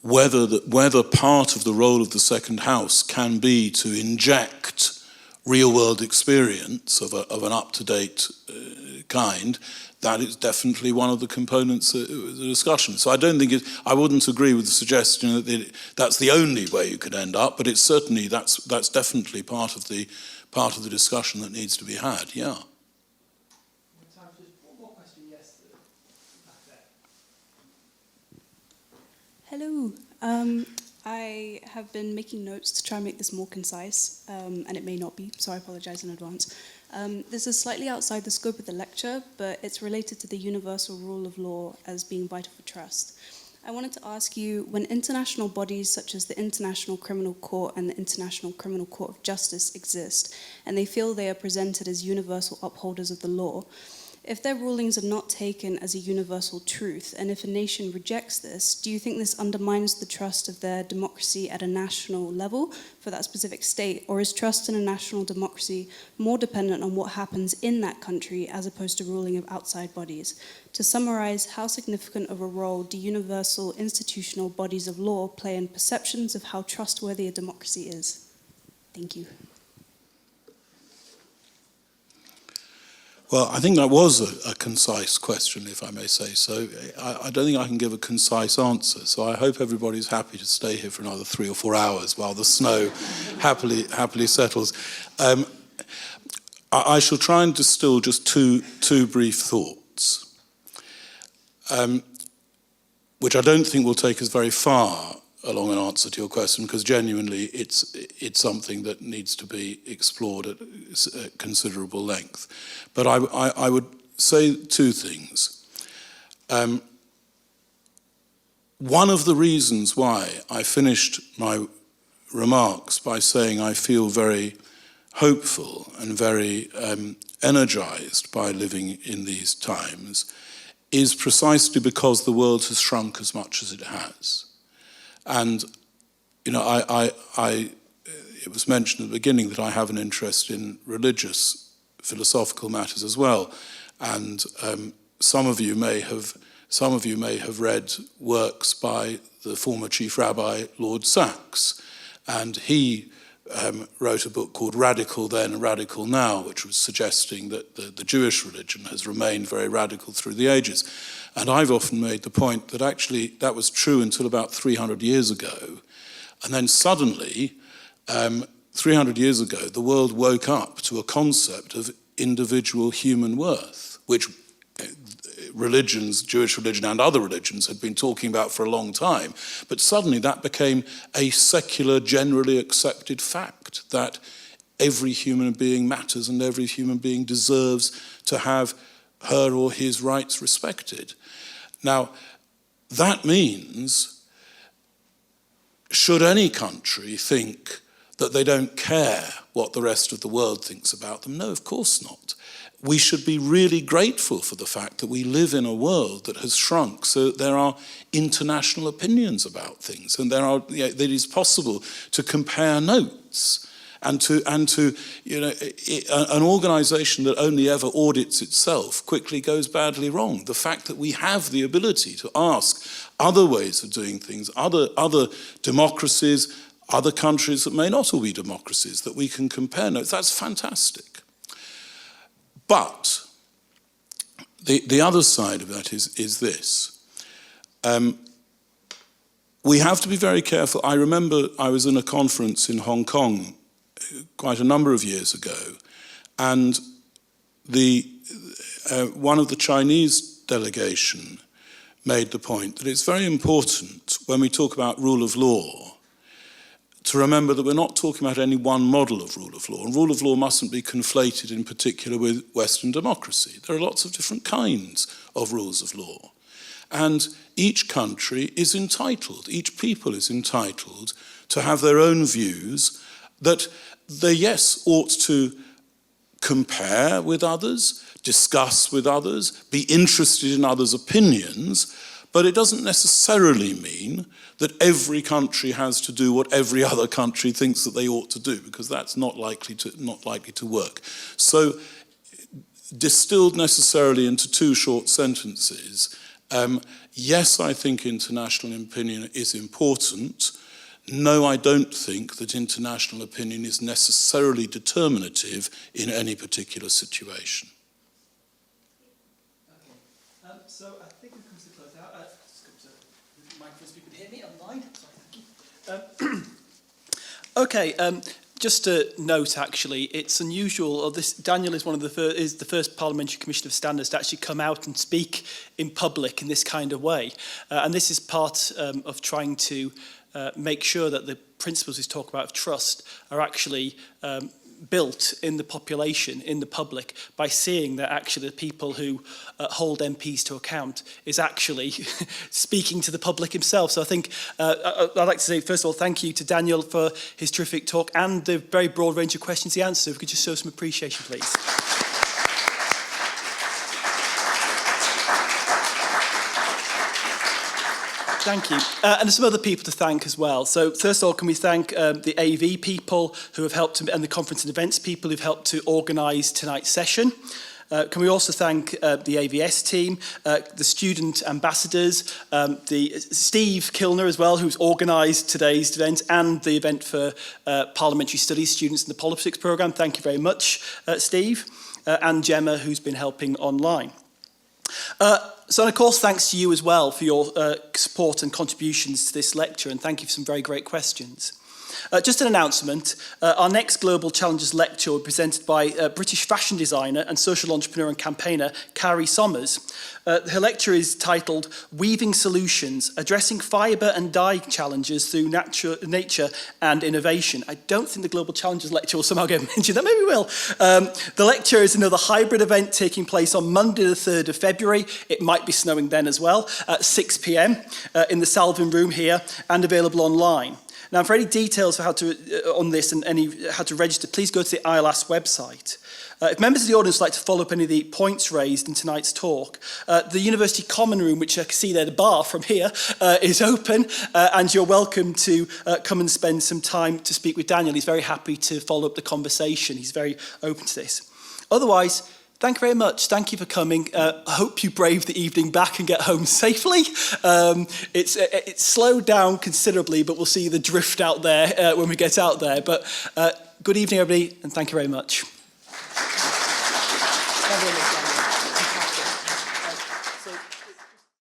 whether part of the role of the second house can be to inject real-world experience of an up-to-date kind, that is definitely one of the components of the discussion. So I wouldn't agree with the suggestion that that's the only way you could end up, but it's certainly that's definitely part of the discussion that needs to be had. Yeah. Time for just one more question. Yes, back there. Hello. I have been making notes to try and make this more concise, and it may not be, so I apologise in advance. This is slightly outside the scope of the lecture, but it's related to the universal rule of law as being vital for trust. I wanted to ask you, when international bodies such as the International Criminal Court and the International Criminal Court of Justice exist, and they feel they are presented as universal upholders of the law, if their rulings are not taken as a universal truth, and if a nation rejects this, do you think this undermines the trust of their democracy at a national level for that specific state? Or is trust in a national democracy more dependent on what happens in that country as opposed to ruling of outside bodies? To summarize, how significant of a role do universal institutional bodies of law play in perceptions of how trustworthy a democracy is? Thank you. Well, I think that was a concise question, if I may say so. I don't think I can give a concise answer, so I hope everybody's happy to stay here for another 3 or 4 hours while the snow happily settles. I shall try and distill just two brief thoughts, which I don't think will take us very far along an answer to your question, because genuinely it's something that needs to be explored at considerable length. But I would say two things. One of the reasons why I finished my remarks by saying I feel very hopeful and very energized by living in these times is precisely because the world has shrunk as much as it has. And, you know, it was mentioned at the beginning that I have an interest in religious, philosophical matters as well. And some of you may have read works by the former Chief Rabbi, Lord Sachs. And he wrote a book called Radical Then, Radical Now, which was suggesting that the Jewish religion has remained very radical through the ages. And I've often made the point that actually that was true until about 300 years ago. And then suddenly, 300 years ago, the world woke up to a concept of individual human worth, which religions, Jewish religion and other religions, had been talking about for a long time. But suddenly that became a secular, generally accepted fact that every human being matters and every human being deserves to have her or his rights respected. Now, that means, should any country think that they don't care what the rest of the world thinks about them? No, of course not. We should be really grateful for the fact that we live in a world that has shrunk, so that there are international opinions about things, and that it is possible to compare notes. And to you know, an organization that only ever audits itself quickly goes badly wrong. The fact that we have the ability to ask other ways of doing things, other democracies, other countries that may not all be democracies, that we can compare notes, that's fantastic. But the other side of that is this. We have to be very careful. I remember I was in a conference in Hong Kong quite a number of years ago, and one of the Chinese delegation made the point that it's very important when we talk about rule of law to remember that we're not talking about any one model of rule of law, and rule of law mustn't be conflated in particular with Western democracy. There are lots of different kinds of rules of law, and each country is entitled, each people is entitled to have their own views that they, yes, ought to compare with others, discuss with others, be interested in others' opinions, but it doesn't necessarily mean that every country has to do what every other country thinks that they ought to do, because that's not likely to work. So, distilled necessarily into two short sentences, yes, I think international opinion is important. No, I don't think that international opinion is necessarily determinative in any particular situation. Okay. So I think we've come to the close out. Just come to the microphone so people can hear me online. Sorry, thank you. Okay. Just a note, actually, it's unusual. Daniel is is the first Parliamentary Commission of Standards to actually come out and speak in public in this kind of way, and this is part of trying to make sure that the principles we talk about of trust are actually built in the population, in the public, by seeing that actually the people who hold MPs to account is actually speaking to the public himself. So I think I'd like to say, first of all, thank you to Daniel for his terrific talk and the very broad range of questions he answered. If we could just show some appreciation, please. Thank you. And there's some other people to thank as well. So first of all, can we thank the AV people who have helped, and the conference and events people who've helped to organise tonight's session. Can we also thank the AVS team, the student ambassadors, the Steve Kilner as well, who's organised today's event, and the event for parliamentary studies students in the politics programme. Thank you very much, Steve, and Gemma, who's been helping online. So, of course, thanks to you as well for your support and contributions to this lecture, and thank you for some very great questions. Just an announcement, our next Global Challenges lecture will be presented by British fashion designer and social entrepreneur and campaigner Carrie Sommers. Her lecture is titled Weaving Solutions, Addressing Fibre and Dye Challenges Through Nature and Innovation. I don't think the Global Challenges lecture will somehow get mentioned, that maybe will. The lecture is another hybrid event taking place on Monday the 3rd of February. It might be snowing then as well, at 6 p.m. In the Salvin room here, and available online. Now, for any details for how to, on this and how to register, please go to the ILAS website. If members of the audience would like to follow up any of the points raised in tonight's talk, the University Common Room, which I can see there, the bar from here, is open, and you're welcome to come and spend some time to speak with Daniel. He's very happy to follow up the conversation. He's very open to this. Otherwise, thank you very much. Thank you for coming. I hope you brave the evening back and get home safely. It's slowed down considerably, but we'll see the drift out there when we get out there. But good evening, everybody, and thank you very much.